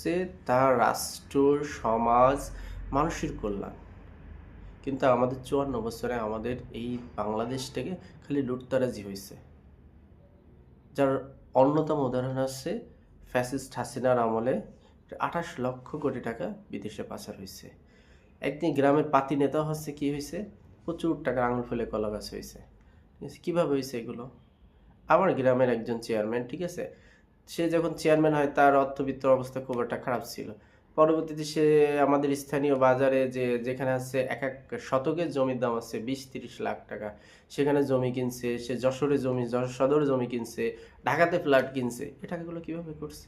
হচ্ছে তার রাষ্ট্র, সমাজ, মানুষের কল্যাণ। কিন্তু আমাদের ৫৪ বছরে আমাদের এই বাংলাদেশটাকে খালি লুটতরাজি হয়েছে। যার অন্যতম উদাহরণ হচ্ছে ফ্যাসিস্ট হাসিনার আমলে ২৮ লক্ষ কোটি টাকা বিদেশে পাচার হয়েছে। একদিন গ্রামের পাতি নেতা হচ্ছে কি হয়েছে, প্রচুর টাকা আঙুল ফুলে কলা গাছ হয়েছে। ঠিক আছে, কীভাবে হয়েছে এগুলো? আমার গ্রামের একজন চেয়ারম্যান, ঠিক আছে, সে যখন চেয়ারম্যান হয় তার অর্থবিত্ত অবস্থা খুব একটা খারাপ ছিল। পরবর্তীতে সে আমাদের স্থানীয় বাজারে যেখানে আছে এক এক শতকের জমির দাম আছে ২০-৩০ লাখ টাকা, সেখানে জমি কিনছে। সে যশোরে যশোর সদরে জমি কিনছে, ঢাকাতে ফ্ল্যাট কিনছে। এই টাকাগুলো কীভাবে করছে?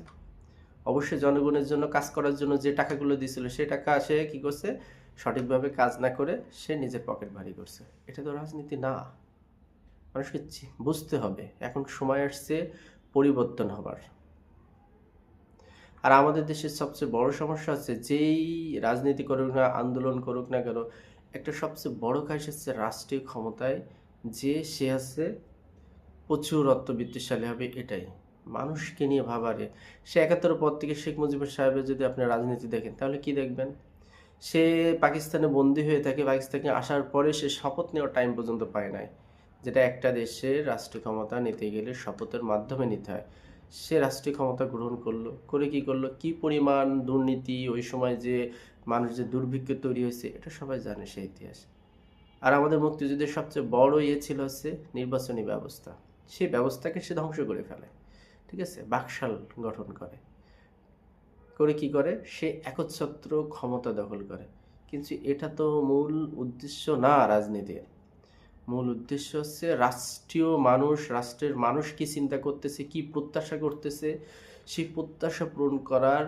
অবশ্যই জনগণের জন্য কাজ করার জন্য যে টাকাগুলো দিয়েছিল সে টাকা সে কী করছে, সঠিকভাবে কাজ না করে সে নিজের পকেট ভারী করছে। এটা তো রাজনীতি না। মানুষকে বুঝতে হবে এখন সময় আসছে পরিবর্তন হবার। আর আমাদের দেশের সবচেয়ে বড় সমস্যা হচ্ছে, যেই রাজনীতি করুক না, আন্দোলন করুক না কেন, একটা সবচেয়ে বড় কাজ হচ্ছে রাষ্ট্রীয় ক্ষমতায় যে সে আছে প্রচুর অর্থবিত্তশালী হবে। এটাই মানুষকে নিয়ে ভাবারে। সে ৭১ পর থেকে শেখ মুজিবুর সাহেবের যদি আপনি রাজনীতি দেখেন তাহলে কি দেখবেন? সে পাকিস্তানে বন্দী হয়ে থাকে, পাকিস্তান থেকে আসার পরে সে শপথ নেওয়ার টাইম পর্যন্ত পায় নাই, যেটা একটা দেশের রাষ্ট্রীয় ক্ষমতা নিতে গেলে শপথের মাধ্যমে নিতে হয়। সে রাষ্ট্রীয় ক্ষমতা গ্রহণ করলো, করে কি করলো, কি পরিমাণ দুর্নীতি, ওই সময় যে মানুষ যে দুর্ভিক্ষ তৈরি হয়েছে, এটা সবাই জানে সে ইতিহাস। আর আমাদের মুক্তিযুদ্ধের সবচেয়ে বড় ছিল হচ্ছে নির্বাচনী ব্যবস্থা। সেই ব্যবস্থাকে সে ধ্বংস করে ফেলে। ঠিক আছে, বাকশাল গঠন করে, করে কি করে সে একচ্ছত্র ক্ষমতা দখল করে। কিন্তু এটা তো মূল উদ্দেশ্য না রাজনীতির। মূল উদ্দেশ্য হচ্ছে রাষ্ট্রীয় মানুষ, রাষ্ট্রের মানুষ কি চিন্তা করতেছে, কি প্রত্যাশা করতেছে, সেই প্রত্যাশা পূরণ করার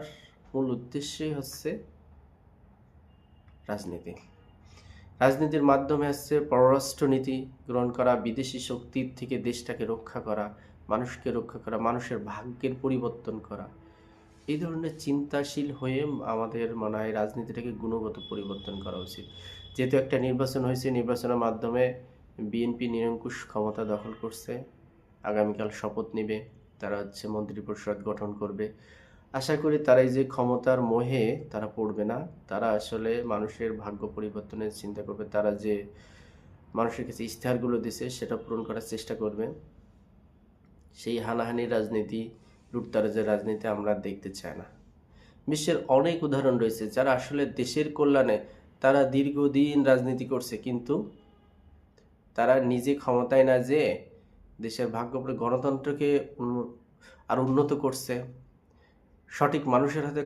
মূল উদ্দেশ্যই হচ্ছে রাজনীতি। রাজনীতির মাধ্যমে হচ্ছে পররাষ্ট্রনীতি গ্রহণ করা, বিদেশি শক্তির থেকে দেশটাকে রক্ষা করা, মানুষকে রক্ষা করা, মানুষের ভাগ্যের পরিবর্তন করা। এই ধরনের চিন্তাশীল হয়ে আমাদের মনে হয় রাজনীতিটাকে গুণগত পরিবর্তন করা উচিত। যেহেতু একটা নির্বাচন হয়েছে, নির্বাচনের মাধ্যমে বিএনপি নিরঙ্কুশ ক্ষমতা দখল করছে, আগামীকাল শপথ নেবে, তারা হচ্ছে মন্ত্রিপরিষদ গঠন করবে। আশা করি তারা এই যে ক্ষমতার মোহে তারা পড়বে না, তারা আসলে মানুষের ভাগ্য পরিবর্তনের চিন্তা করবে। তারা যে মানুষের কাছে ইশতেহারগুলো দিছে সেটা পূরণ করার চেষ্টা করবে। সেই হানাহানির রাজনীতি, লুটতরাজের রাজনীতি আমরা দেখতে চাই না। বিশ্বের অনেক উদাহরণ রয়েছে যারা আসলে দেশের কল্যাণে তারা দীর্ঘদিন রাজনীতি করছে, কিন্তু তারা নিজে ক্ষমতায় না যেয়ে দেশের ভাগ্য গণতন্ত্রকে আর উন্নত করছে, সঠিক মানুষের হাতে